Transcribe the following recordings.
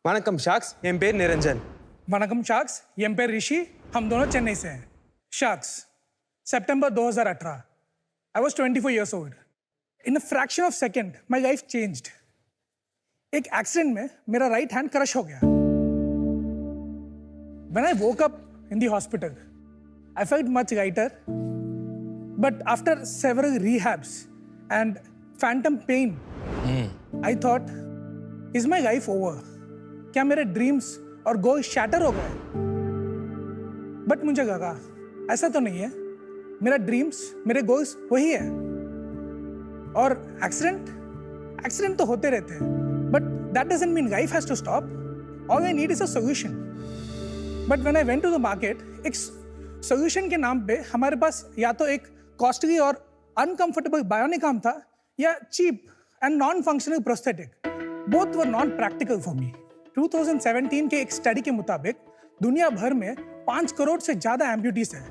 வணக்கம் ஷாக்ஸ், என் பேர் Niranjan. Vanakkam sharks M पेर ऋषि हम दोनों चेन्नई से हैं. Sharks September 2018 I was 24 years old. In a fraction of second my life changed. एक एक्सीडेंट में मेरा राइट हैंड क्रश हो गया. When I woke up in the hospital, I felt much lighter. But after several rehabs and phantom pain, I thought, is my life over? क्या मेरे dreams और गोल shatter हो गए? बट मुझे लगा ऐसा तो नहीं है. मेरा ड्रीम्स, मेरे गोल्स वही है. और एक्सीडेंट तो होते रहते हैं. But that doesn't mean life has to stop. All I need is a solution. But when I went to the market, एक सोल्यूशन के नाम पे हमारे पास या तो एक कॉस्टली और अनकंफर्टेबल बायोनिक आर्म था या cheap and non functional prosthetic. Both were non practical for me. 2017 के एक स्टडी के मुताबिक दुनिया भर में 5 करोड़ से ज्यादा एम्प्यूटीज हैं.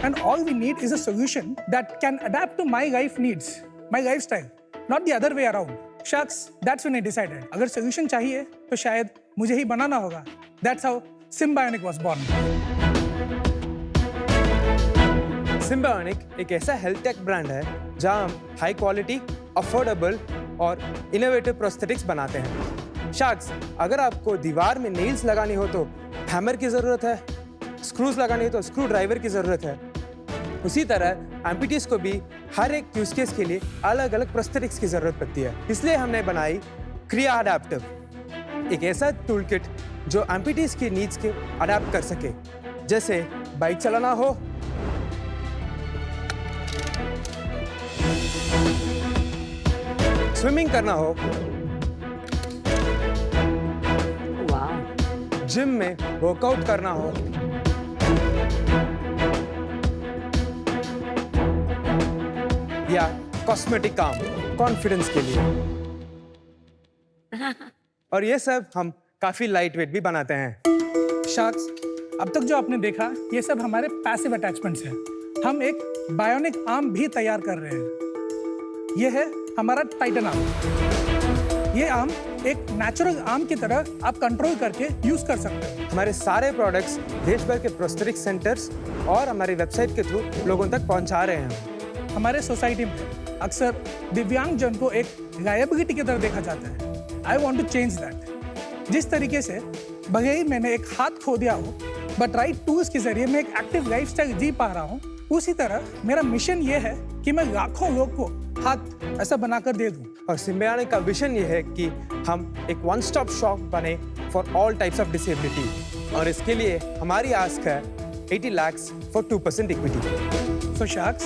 And all we need is a solution that can adapt to my life needs, my lifestyle, not the other way around. शख्स, दैट्स व्हेन आई डिसाइडेड, अगर सोल्यूशन चाहिए तो शायद मुझे ही बनाना होगा. That's how Symbionic was born. Symbionic एक ऐसा हेल्थ टेक ब्रांड है जहां हम हाई क्वालिटी, अफोर्डेबल और इनोवेटिव प्रोस्थेटिक्स बनाते हैं. शाक्स, अगर आपको दीवार में नेल्स लगानी हो तो हैमर की ज़रूरत है, स्क्रूज लगानी हो तो स्क्रू ड्राइवर की ज़रूरत है. उसी तरह एम्पूटीज को भी हर एक यूज केस के लिए अलग अलग प्रोस्थेटिक्स की ज़रूरत पड़ती है. इसलिए हमने बनाई क्रिया अडेप्टिव, एक ऐसा टूल किट जो एम्पूटीज की नीड्स के अडेप्ट कर सके. जैसे बाइक चलाना हो, स्विमिंग करना हो, जिम में वर्कआउट करना हो, या कॉस्मेटिक काम, कॉन्फिडेंस के लिए. और ये सब हम काफी लाइट वेट भी बनाते हैं. शार्क्स, अब तक जो आपने देखा ये सब हमारे पैसिव अटैचमेंट्स हैं. हम एक बायोनिक आर्म भी तैयार कर रहे हैं. ये है हमारा टाइटन आर्म. ये आर्म एक नेचुरल आर्म की तरह आप कंट्रोल करके यूज कर सकते हैं. हमारे सारे प्रोडक्ट्स देश भर के प्रोस्थेटिक सेंटर्स और हमारी वेबसाइट के थ्रू लोगों तक पहुंचा रहे हैं. हमारे सोसाइटी में अक्सर दिव्यांग जन को एक लायबिलिटी की तरह देखा जाता है. I want to change that. जिस तरीके से भले ही मैंने एक हाथ खो दिया हो, बट राइट टूल्स के जरिए मैं एक एक्टिव लाइफस्टाइल जी पा रहा हूँ, उसी तरह मेरा मिशन ये है कि मैं लाखों लोग को हाथ ऐसा बनाकर दे दूं. और सिम्बायोनिक का विजन ये है कि हम एक वन स्टॉप शॉप बने for all types of disability. और इसके लिए हमारी आस्क है 80 lakh for 2% equity. So Sharks,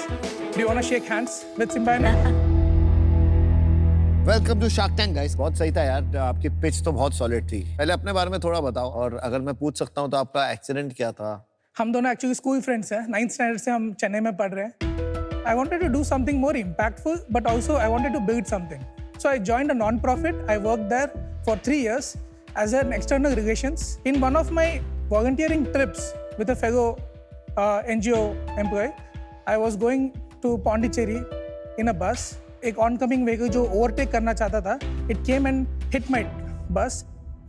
do you want to shake hands with Symbionic? Welcome to Shark Tank guys. बहुत सही था यार, आपकी पिच तो बहुत सॉलिड थी. पहले अपने बारे में थोड़ा बताओ, और अगर मैं पूछ सकता हूँ तो आपका एक्सीडेंट क्या था? हम दोनों एक्चुअली स्कूल फ्रेंड्स हैं. 9th स्टैंडर्ड से हम चेन्नई में पढ़ रहे हैं. I wanted to do something more impactful, but also I wanted to build something. So I joined a non-profit. I worked there for 3 years as an external relations. In one of my volunteering trips with a fellow NGO employee, I was going to Pondicherry in a bus. एक oncoming vehicle जो overtake करना चाहता था, it came and hit my bus.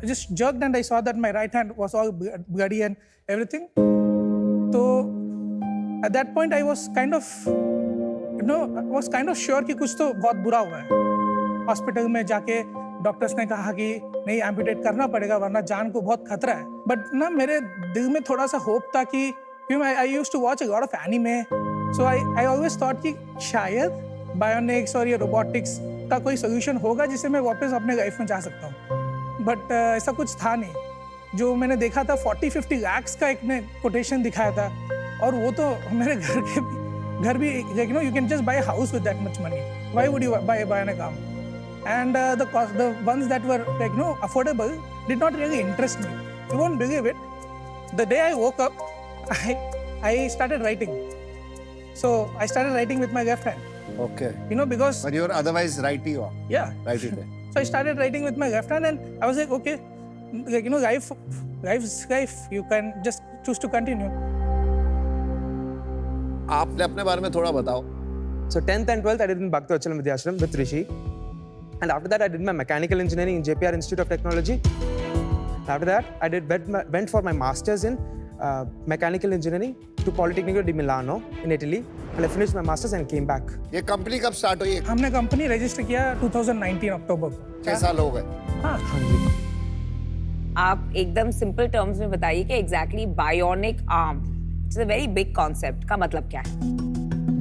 I just jerked and I saw that my right hand was all bloody and everything. So at that point I was kind of sure कि कुछ तो बहुत बुरा हुआ है. हॉस्पिटल में जाके doctors ने कहा कि नहीं, एम्पूटेट करना पड़ेगा वरना जान को बहुत खतरा है. बट ना मेरे दिल में थोड़ा सा होप था कि I used to watch a lot of anime. So I always thought कि शायद बायोनिक्स और ये रोबोटिक्स का कोई सोल्यूशन होगा जिससे मैं वापस अपने लाइफ में जा सकता हूँ. बट ऐसा कुछ था नहीं. जो मैंने देखा था 40-50 lakhs का एक ने कोटेशन दिखाया था, और वो तो मेरे घर भी like, you can just buy a house with that much money. Why would you buy a bionic arm? And the ones that were like affordable did not really interest me. You won't believe it. The day I woke up, I started writing. So I started writing with my left hand. Okay. Because But you're otherwise righty or? yeah. Righty there. So I started writing with my left hand, and I was like, okay, like, life's life. You can just choose to continue. आपने अपने बारे में थोड़ा बताओ. So 10th and 12th I did in Bhakti-Vachalam Vidyashram with Rishi. And after that I did my mechanical engineering in JPR Institute of Technology. After that, I went for my master's in mechanical engineering to Politecnico di Milano in Italy, and I finished my master's and came back. ये company कब start हुई? हमने company register किया 2019 अक्टूबर को। 6 साल हो गए। हाँ हाँ जी। आप एकदम सिंपल टर्म्स में बताइए कि exactly bionic arm it's a very big concept का मतलब क्या है?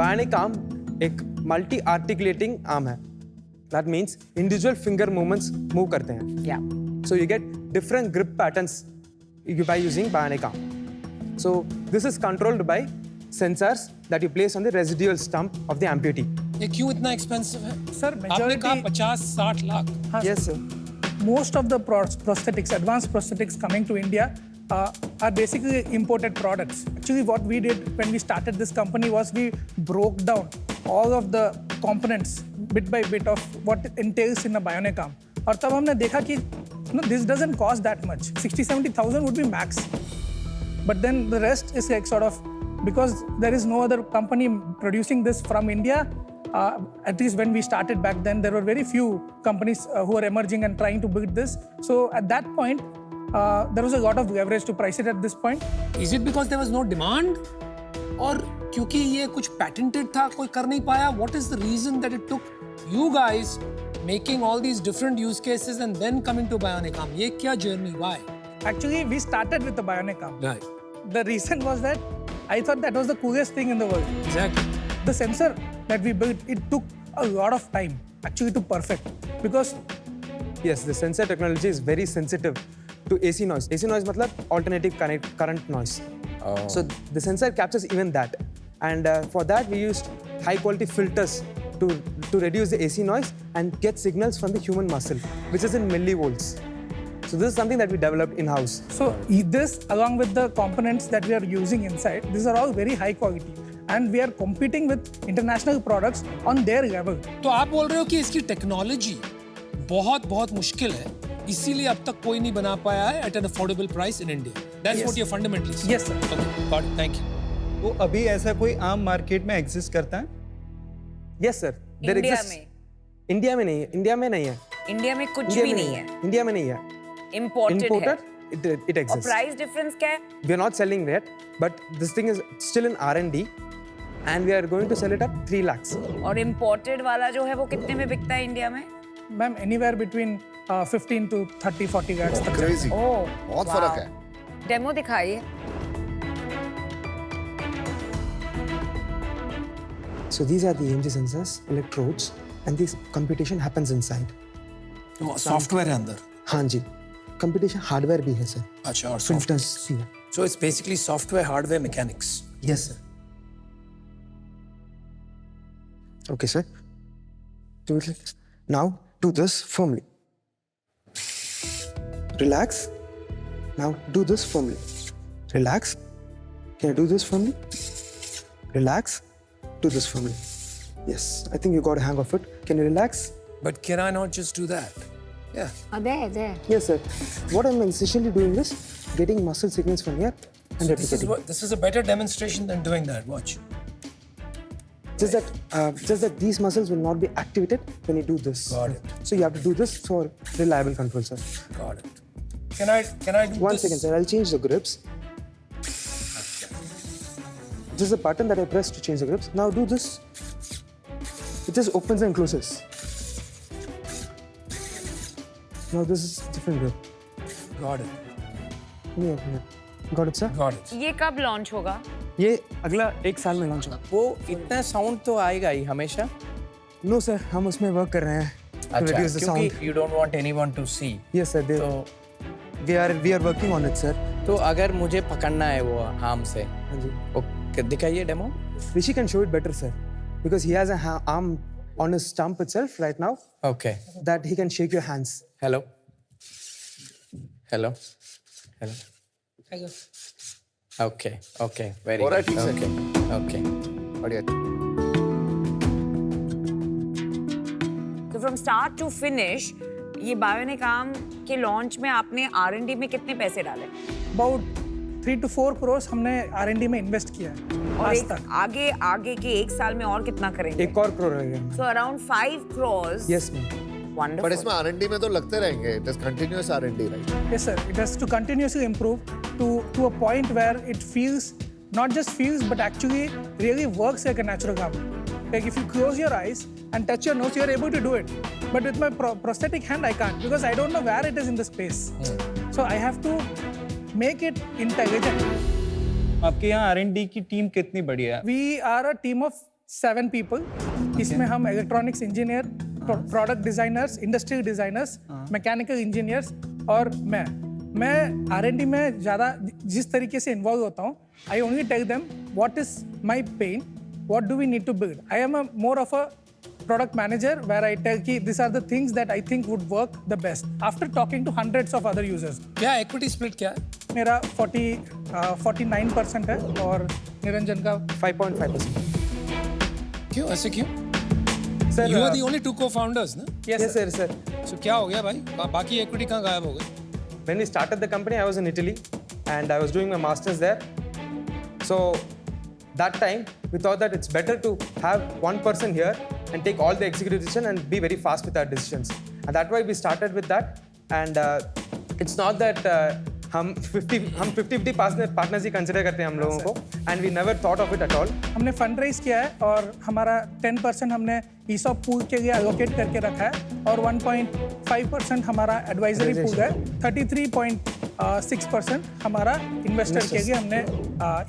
Bionic arm एक मल्टी आर्टिकुलेटिंग आर्म है. That means individual finger movements move करते हैं. या So you get different grip patterns by using bionic arm. So this is controlled by sensors that you place on the residual stump of the amputee. ये क्यों इतना expensive है? Sir आपने कहा majority 50-60 lakh. Yes, sir. most of the prosthetics, advanced prosthetics coming to India are basically imported products. Actually, what we did when we started this company was we broke down all of the components bit by bit of what entails in a bionic arm. और तब हमने देखा कि this doesn't cost that much. 60,000-70,000 would be max. But then the rest is like sort of, because there is no other company producing this from India, at least when we started back then, there were very few companies who were emerging and trying to build this. So at that point, there was a lot of leverage to price it at this point. Is it because there was no demand? और क्योंकि ये कुछ patented था, कोई कर नहीं पाया? What is the reason that it took you guys making all these different use cases and then coming to bionic arm? ये क्या journey? Why? Actually, we started with the bionic arm. Right. The reason was that I thought that was the coolest thing in the world. Exactly. The sensor that we built, it took a lot of time actually to perfect, because Yes, the sensor technology is very sensitive to AC noise. AC noise मतलब alternating current noise. So the sensor captures even that, and for that we used high quality filters to reduce the AC noise and get signals from the human muscle, which is in millivolts. So this is something that we developed in house. so this along with the components that we are using inside, these are all very high quality, and we are competing with international products on their level. तो आप बोल रहे हो कि इसकी technology बहुत बहुत मुश्किल है, इसीलिए अब तक कोई नहीं बना पाया है at an affordable price in India. That's Yes. what you're fundamentally saying. Yes, sir. Okay, got it. Thank you. तो अभी ऐसा कोई आम मार्केट में एग्जिस्ट करता है? Yes, sir. There India exists. में इंडिया में नहीं है. इंडिया में नहीं है. इंडिया में कुछ इंडिया भी में नहीं है, इंडिया में नहीं है. इम्पोर्टेड है। Imported, it और exists. प्राइस डिफरेंस क्या है? We are not selling yet, but this thing is still in R&D, and we are going to sell it at 3 lakhs. और इम्पोर्टेड वाला जो है वो कितने में बिकता है इंडिया में? Ma'am, anywhere between 15 to 30-40 lakhs तक. क्रेजी, ओह बहुत फर्क है. डेमो दिखाइए। So these are the EMG sensors, electrodes, and this computation happens inside. Software है अंदर। हाँ जी, computation hardware भी है सर. अच्छा, और Filters भी है. So it's basically software hardware mechanics. Yes sir. Okay sir. Do it like this. Now do this firmly. Relax. Now do this firmly. Relax. Can you do this firmly? Relax. Do this firmly. Yes, I think you got a hang of it. Can you relax? But can I not just do that? Yeah. there. Yes, sir. What I'm essentially doing is getting muscle signals from here and replicating. This is a better demonstration than doing that. Watch. Just that these muscles will not be activated when you do this. Got it. So you have to do this for reliable control, sir. Got it. Can I do One this? second, sir. I'll change the grips. This is a button that I press to change the grips. Now do this. It just opens and closes. Now this is different grip. Got it. Yeah. Got it, sir? Got it. ये कब launch होगा? ये अगला 1 साल में launch होगा. वो इतना साउंड तो आएगा ही हमेशा। No, sir. हम उसमें वर्क कर रहे हैं. To अच्छा, reduce the sound. क्योंकि you don't want anyone to see। Yes, sir. तो We are working on it, sir. तो अगर मुझे पकड़ना है वो आर्म से, हाँ जी. वो दिखाइए demo. Rishi can show it better, sir, because he has a arm on his stump itself right now okay, that he can shake your hands. Hello hello hello. Okay okay, very हो रहा है ठीक से? Okay okay. बढ़िया. तो from start to finish ये bionic arm के launch में आपने R&D में कितने पैसे डाले? About 3 to 4 crores हमने R&D में इन्वेस्ट किया है और आज एक तक. आगे के 1 साल में और कितना करेंगे? एक और crore रहेगा. So around 5 crores Yes, ma'am. But Wonderful. इसमें R&D में तो लगते रहेंगे, it is continuous R&D, right? Yes, sir. It has to continuously improve to a point where it feels, not just feels, but actually really works like a natural gum. Like if you close your eyes and touch your nose, you're able to do it. But with my prosthetic hand, I can't because I don't know where it is in the space. So I have to make it intelligent. आपके यहाँ R&D की team कितनी बड़ी है? We are a team of 7 people. इसमें हम electronics engineer, product designers, industrial designers, mechanical engineers और मैं R&D में ज़्यादा जिस तरीके से इन्वॉल्व होता हूँ, I only tell them what is my pain, what do we need to build. I am more of a product manager where I tell कि these are the things that I think would work the best. After talking to hundreds of other users, क्या equity split क्या है? मेरा 49% है और निरंजन का 5.5%. क्यों ऐसे क्यों? Sir, You are the only 2 co-founders, ना? yes, sir. So क्या हो गया भाई? बाकी equity कहाँ गायब हो गई? When we started the company, I was in Italy and I was doing my master's there. So that time, we thought that it's better to have one person here and take all the executive decision and be very fast with our decisions. And that's why we started with that. And it's not that हम 50-50 partners ही consider करते हैं हम लोगों को. And we never thought of it at all. हमने fund raise किया है और हमारा 10% हमने ESOP पूल के लिए एलोकेट करके रखा है और 1.5% हमारा एडवाइजरी पूल है. 33.6% हमारा इन्वेस्टर के लिए हमने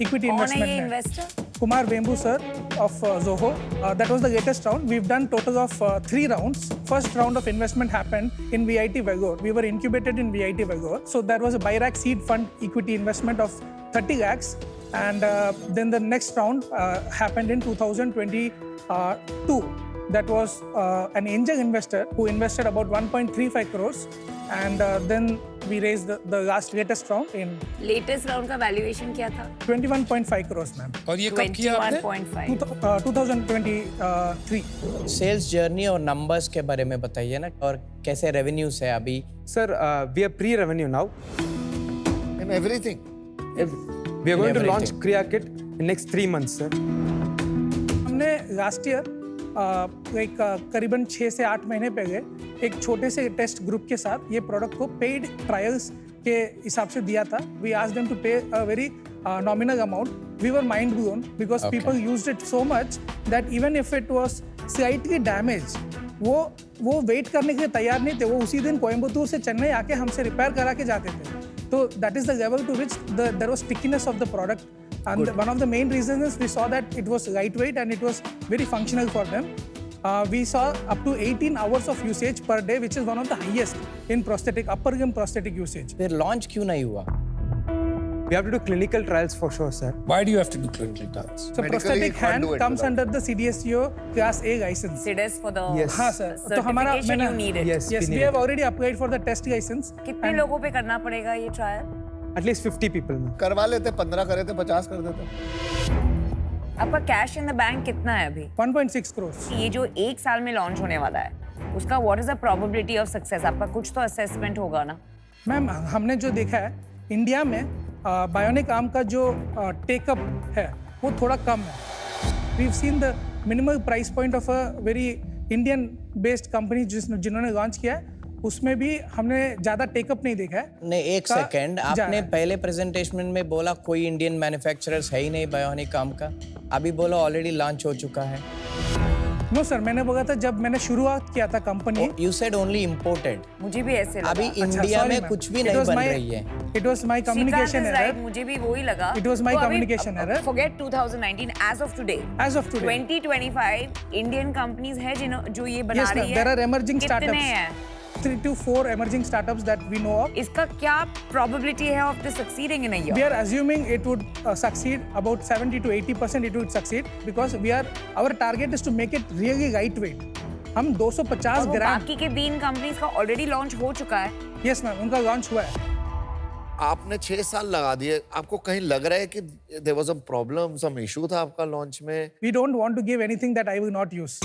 इक्विटी कौन है ये इन्वेस्टमेंट में. Investor? Kumar Bembu sir of Zoho. That was the latest round. We've done total of 3 rounds. First round of investment happened in VIT Vagor. We were incubated in VIT Vagor. So there was a Bayrak seed fund equity investment of 30 lakhs. And then the next round happened in 2022. That was an angel investor who invested about 1.35 crores. And then we raised the latest round in latest round का valuation क्या था? 21.5 crores, ma'am. और ये कब किया आपने? 21.5. 2023. Sales journey और numbers के बारे में बताइए ना, और कैसे रेवेन्यूज है अभी? Sir, we are pre-revenue now. In everything. We are going to launch Kriya Kit in next 3 months, sir. हमने लास्ट ईयर एक करीबन 6 से 8 महीने पहले एक छोटे से टेस्ट ग्रुप के साथ ये प्रोडक्ट को पेड ट्रायल्स के हिसाब से दिया था. वी आस्क्ड देम टू पे a very nominal amount. We were mind blown because people used it so much that even if it was slightly damaged, वो वेट करने के लिए तैयार नहीं थे. वो उसी दिन कोयम्बतूर से चेन्नई आके हमसे रिपेयर करा के जाते थे. तो that is the level to which there was stickiness of the product. And one of the main reasons is we saw that it was lightweight and it was very functional for them. We saw up to 18 hours of usage per day, which is one of the highest in prosthetic, upper limb prosthetic usage. फिर launch क्यों नहीं हुआ? We have to do clinical trials for sure, sir. Why do you have to do clinical trials? So Medically, prosthetic you can't hand do it comes without under the CDSCO Class A license. CIDS for the Yes. हाँ sir. तो हमारा certification you needed. Yes, Yes, we have already applied for the test license. कितने लोगों पे करना पड़ेगा ये trial? At least 50 people. करवा लेते, 15 करे थे, 50 कर देते. आपका कैश इन द बैंक कितना है अभी? 1.6 crores. ये जो 1 साल में लॉन्च होने वाला है, उसका what is the probability of success? आपका कुछ तो असेसमेंट होगा ना? मैम हमने जो देखा है इंडिया में बायोनिक आर्म का जो टेकअप है वो थोड़ा कम है. We seen the minimal price point of a very Indian based company जिन्होंने लॉन्च किया है, उसमें भी हमने ज़्यादा टेकअप नहीं देखा है. नहीं, एक का सेकंड, जा आपने रहा है. पहले प्रेजेंटेशन में बोला कोई इंडियन मैन्युफैक्चरर्स है ही नहीं बायोनिक आर्म का. अभी बोला ऑलरेडी लॉन्च हो चुका है. नो सर, मैंने बोला था जब मैंने शुरुआत किया था company. You said only imported. मुझे भी ऐसे लगा. अभी इंडिया में कुछ भी नहीं बन रही है. It was my communication Srikanth is right, error. मुझे भी वही लगा. It was my तो अभी, communication error. Forget 2019 as of today. As of today. 2025 Indian companies है जो ये बना Yes, रही ma'am. है. There are emerging कितने startups. हैं? 3 to 4 emerging startups that we know of. इसका क्या probability है of this succeeding in a year? We are assuming it would succeed about 70 to 80% it would succeed because our target is to make it really lightweight. हम 250 और वो ग्राम. बाकी के 3 companies का already launch हो चुका है. Yes ma'am, उनका लॉन्च हुआ है. आपने 6 साल लगा दिए, आपको कहीं लग रहा है कि there was a problem, some issue था आपका लॉन्च में? We don't want to give anything that I will not use.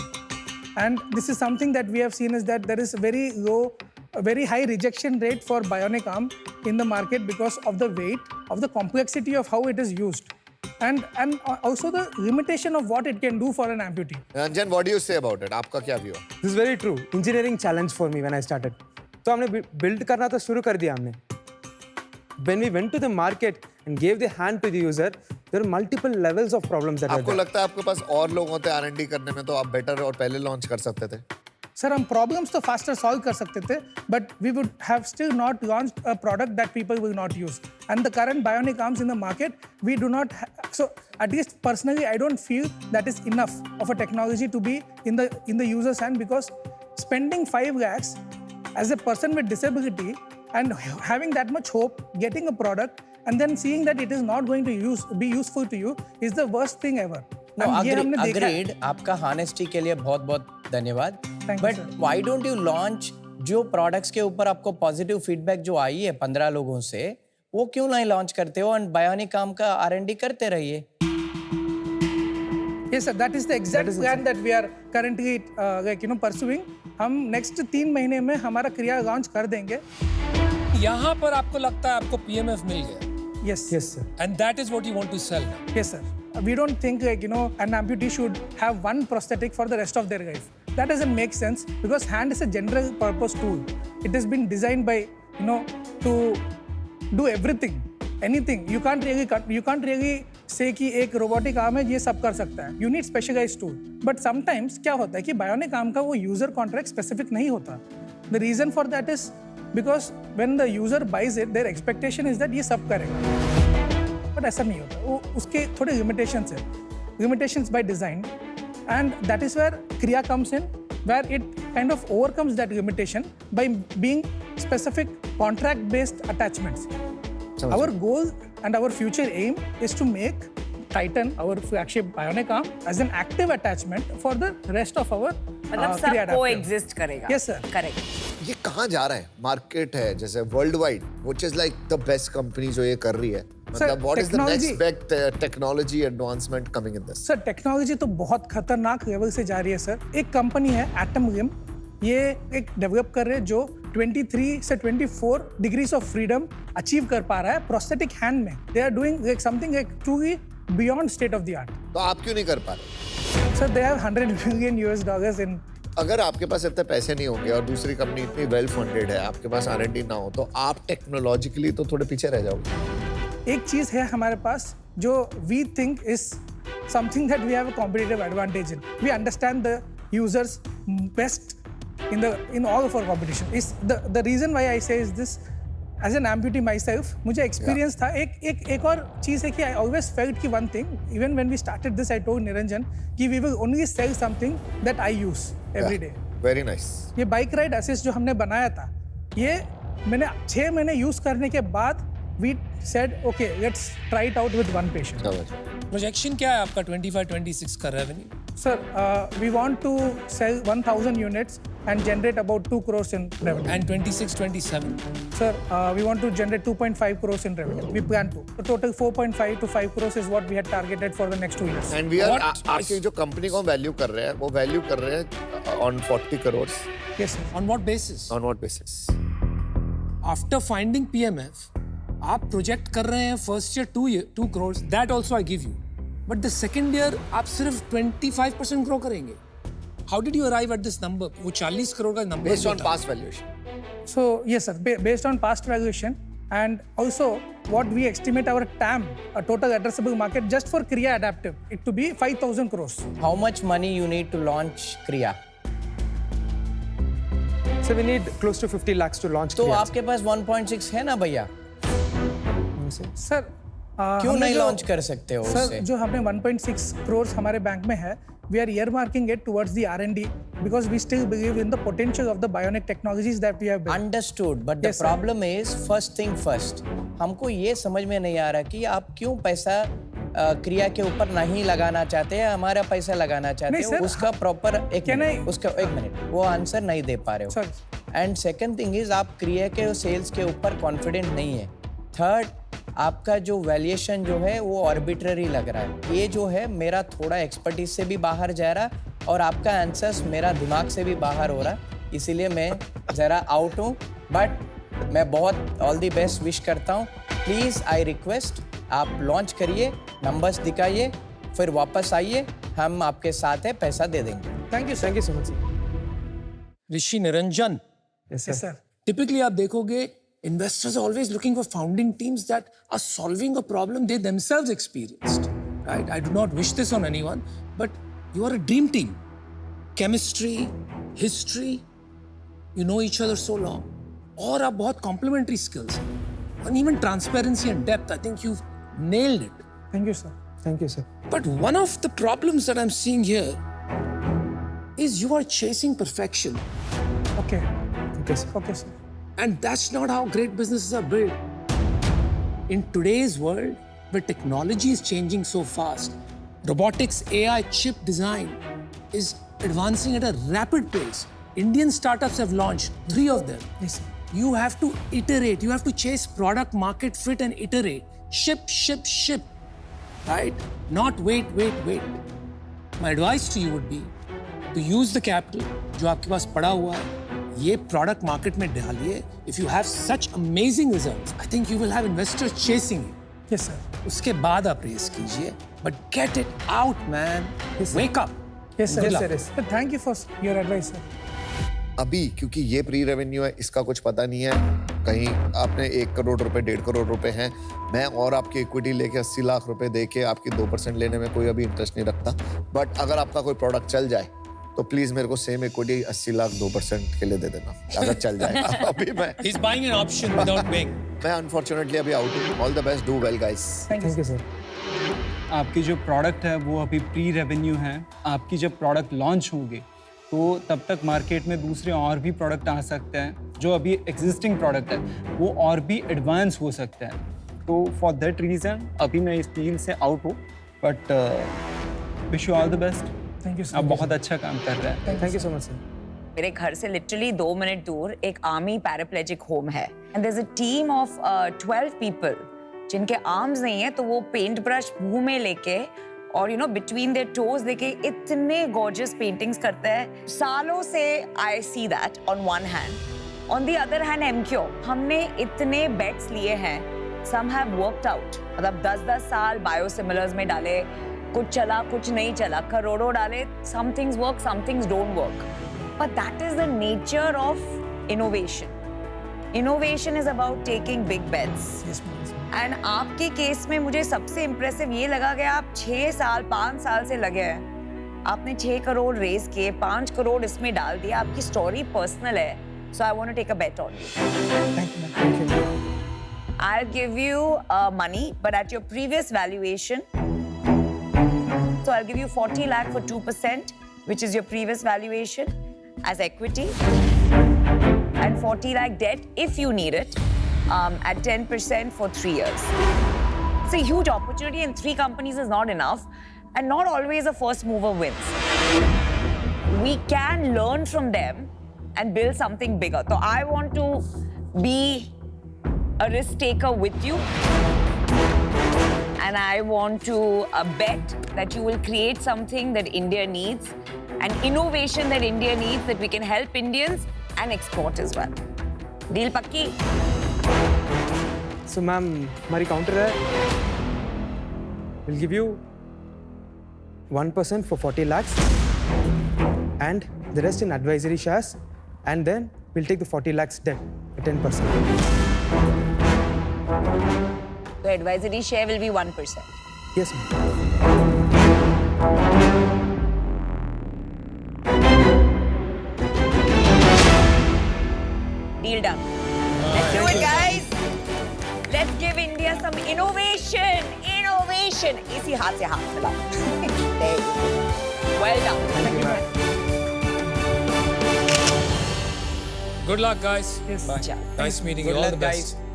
And this is something that we have seen is that there is a very high rejection rate for bionic arm in the market because of the weight, of the complexity of how it is used. and also the limitation of what it can do for an amputee. Ranjan, what do you say about it? आपका क्या view है? This is very true engineering challenge for me when I started तो हमने build करना तो शुरू कर दिया हमने when we went to the market and gave the hand to the user there are multiple levels of problems that were आपको there. लगता है आपके पास और लोग होते R&D करने में तो आप बेटर और पहले लॉन्च कर सकते थे? सर हम प्रॉब्लम्स तो फास्टर सॉल्व कर सकते थे but we would have still not launched a product that people will not use and the current bionic arms in the market we do not so at least personally I don't feel that is enough of a technology to be in the user's hand because spending 5 lakhs as a person with disability and having that much hope getting a product and then seeing that it is not going to be useful to you is the worst thing ever. No, And ये हमने देखा है। agreed. आपका honesty के लिए बहुत बहुत धन्यवाद. Thank you, But sir. why don't you launch जो products के ऊपर आपको positive feedback जो आई है 15 लोगों से वो क्यों नहीं लॉन्च करते हो and bionic arm का R&D करते रहिए. Yes, sir. That is the exact plan that we are currently pursuing. हम next 3 महीने में हमारा क्रिया लॉन्च कर देंगे. यहाँ पर आपको लगता है आपको PMF मिल गया Yes. Yes sir. and that is what you want to sell now. Yes, sir. We don't think an amputee should have one prosthetic for the rest of their life. That doesn't make sense because hand is a general purpose tool. It has been designed by to do everything, anything. You can't really say कि एक robotic arm है ये सब कर सकता है. You need specialized tool. But sometimes क्या होता है कि bionic arm का वो user contract specific नहीं होता. The reason for that is because when the user buys it, their expectation is that ये सब करेगा. But ऐसा नहीं होता. वो उसके थोड़े limitations है. Limitations by design, and that is where Kriya comes in, where it kind of overcomes that limitation by being specific contract-based attachments. Our goal and our future aim is to make Titan, our flagship bionic arm, as an active attachment for the rest of our मतलब Kriya सब adapter. coexist करेगा. Yes, sir. Correct. ये कहाँ जा रहा है? Market है जैसे world wide, which is like the best company जो ये कर रही है. मतलब what is the next big technology advancement coming in this? Sir technology तो बहुत खतरनाक लेवल से जा रही है सर. एक कंपनी है एटम लिम, ये एक डेवलप कर रहे हैं जो 23 से 24 डिग्रीज ऑफ फ्रीडम अचीव कर पा रहा है प्रोस्थेटिक हैंड में. They are doing like something like truly beyond state of the art. तो आप क्यों नहीं कर पा रहे? Sir, they have $100 million in. अगर आपके पास इतने पैसे नहीं होंगे और दूसरी कंपनी इतनी वेल फंडेड है, आपके पास R&D ना हो, तो आप टेक्नोलॉजिकली तो थोड़े पीछे रह जाओगे. एक चीज है हमारे पास जो we think is something that we have a competitive advantage in. We understand the users best in all of our competition. Is the reason why I say is this. As an amputee myself, मुझे experience था. एक और चीज़ है कि I always felt कि one thing, even when we started this, I told Niranjan कि we will only sell something that I use every day. Very nice. ये bike ride assist जो हमने बनाया था, ये मैंने 6 महीने यूज करने के बाद we said okay, let's try it out with one patient. Projection क्या है आपका 25-26 का revenue? Sir, we want to sell 1,000 units and generate about 2 crores in revenue. And 26-27? Sir, we want to generate 2.5 crores in revenue. We plan to. The total 4.5 to 5 crores is what we had targeted for the next 2 years. And we are What आपकी जो company को value कर रहे हैं, वो value कर रहे हैं on 40 crores. Yes, sir. On what basis? On what basis? After finding PMF, आप प्रोजेक्ट कर रहे हैं first year 2 crores. That also I give you. But the second year आप सिर्फ 25% ग्रो करेंगे. How did you arrive at this number? वो 40 crore का number Based on था. past valuation. So, yes, sir. Based on past valuation and also what we estimate our TAM, a total addressable market, just for Kriya Adaptive, it to be 5,000 crores. How much money you need to launch Kriya? So we need close to 50 lakhs to launch. तो Kriya. आपके पास 1.6 है ना भैया? Sir, क्यों नहीं launch कर सकते हो सर उससे? जो हमने 1.6 crores हमारे बैंक में है, we are earmarking it towards the R&D because we still believe in the potential of the bionic technologies that we have built. Understood, but the Yes, sir. problem is first thing first. हमको ये समझ में नहीं आ रहा कि आप क्यों पैसा क्रिया के ऊपर नहीं लगाना चाहते हैं, हमारा पैसा लगाना चाहते नहीं, हो. sir, उसका प्रॉपर Can I- उसका एक मिनट वो आंसर नहीं दे पा रहे हो. Sir. And second thing is आप क्रिया के सेल्स के ऊपर कॉन्फिडेंट नहीं है. थर्ड, आपका जो वैल्यूएशन जो है वो आर्बिट्ररी लग रहा है. ये जो है मेरा थोड़ा एक्सपर्टीज से भी बाहर जा रहा और आपका आंसर्स मेरा दिमाग से भी बाहर हो रहा, इसीलिए मैं ज़रा आउट हूँ. बट मैं बहुत ऑल द बेस्ट विश करता हूँ. प्लीज़ आई रिक्वेस्ट आप लॉन्च करिए, नंबर्स दिखाइए, फिर वापस आइए, हम आपके साथ है, पैसा दे देंगे। Thank you so much sir. Rishi Niranjan, yes Yes, sir. sir. typically आप देखोगे investors are always looking for founding teams that are solving a problem they themselves experienced, right? I do not wish this on anyone, but you are a dream team. Chemistry, history, you know each other so long. और आप बहुत complementary skills and even transparency and depth. I think you've nailed it. Thank you, sir. Thank you sir. But one of the problems that I'm seeing here is you are chasing perfection. Okay. Okay sir. Okay, sir. And that's not how great businesses are built. In today's world, where technology is changing so fast, robotics, AI, chip design is advancing at a rapid pace. Indian startups have launched 3 of them. Yes, sir. You have to iterate, you have to chase product market fit and iterate. Ship, right? Not wait. My advice to you would be to use the capital जो आपके पास पड़ा हुआ है, ये product market में डालिए. If you have such amazing results, I think you will have investors chasing you. Yes, sir. उसके बाद आप raise कीजिए, but get it out, man. Wake up. Yes, sir. Good luck. Yes, Sir, thank you for your advice, sir. अभी क्योंकि ये pre revenue है, इसका कुछ पता नहीं है, कहीं आपने 1 करोड़ रुपए 1.5 करोड़ रुपए हैं, मैं और आपकी इक्विटी लेके 80 लाख रुपए दे के आपकी 2% लेने में कोई अभी इंटरेस्ट नहीं रखता। बट अगर आपका कोई प्रोडक्ट चल जाए तो प्लीज मेरे को सेम इक्विटी 80 लाख 2% के लिए दे देना, अगर चल जाए। अभी मैं He's buying an option without paying. Unfortunately अभी आउट हूँ। All the best, do well guys. Thank you sir. आपकी जो प्रोडक्ट है वो अभी प्री रेवेन्यू है। आपकी जब प्रोडक्ट लॉन्च होंगे तो तब तक मार्केट में दूसरे और भी प्रोडक्ट आ सकते हैं। जो अभी एग्जिस्टिंग प्रोडक्ट है वो और भी एडवांस हो सकता है। तो फॉर दैट रीज़न अभी मैं इस डील से आउट हूँ, but wish you all the best. Thank you, sir. आप बहुत अच्छा काम कर रहे हैं। Thank you so much sir. मेरे घर से लिटरली 2 मिनट दूर एक आर्मी पैराप्लेजिक होम है and there is a team of 12 people जिनके आर्म्स नहीं है, तो वो पेंट ब्रश मुंह में लेके और बिटवीन देयर टोज लेके इतने गॉर्जियस पेंटिंग्स करते हैं। सालों से I see that on one hand. On the other hand एमक्यू, हमने इतने बेट्स लिए हैं, सम हैव वर्कड आउट। मतलब 10-10 साल बायोसिमिलर्स में डाले, कुछ चला कुछ नहीं चला, करोड़ों डाले, some things work, some things don't work. But that is the nature of innovation. Innovation is about taking big bets. Yes, please. And आपके केस में मुझे सबसे इम्प्रेसिव ये लगा कि आप 6 साल 5 साल से लगे हैं, आपने 6 करोड़ रेज किए, 5 करोड़ इसमें डाल दिया। आपकी स्टोरी पर्सनल है, so I want to take a bet on you. Thank you, ma'am. Thank you. I'll give you money, but at your previous valuation. So I'll give you 40 lakh for 2%, which is your previous valuation as equity, and 40 lakh debt if you need it at 10% for 3 years. It's a huge opportunity, and 3 companies is not enough, and not always a first mover wins. We can learn from them and build something bigger. So I want to be a risk taker with you. And I want to bet that you will create something that India needs, and innovation that India needs, that we can help Indians and export as well. Deal pakki? So ma'am हमारी counter है, will give you 1% for 40 lakhs and the rest in advisory shares, and then we'll take the 40 lakhs debt at 10%. The advisory share will be 1%. Yes, ma'am. Deal done. Let's do it, guys. Let's give India some innovation. Innovation. इसी हाथ से हाथ मिलाओ. There you go. Well done. Thank you. Good luck, guys. Yes. Bye. Ciao. Nice meeting you. Good All luck, the best. guys.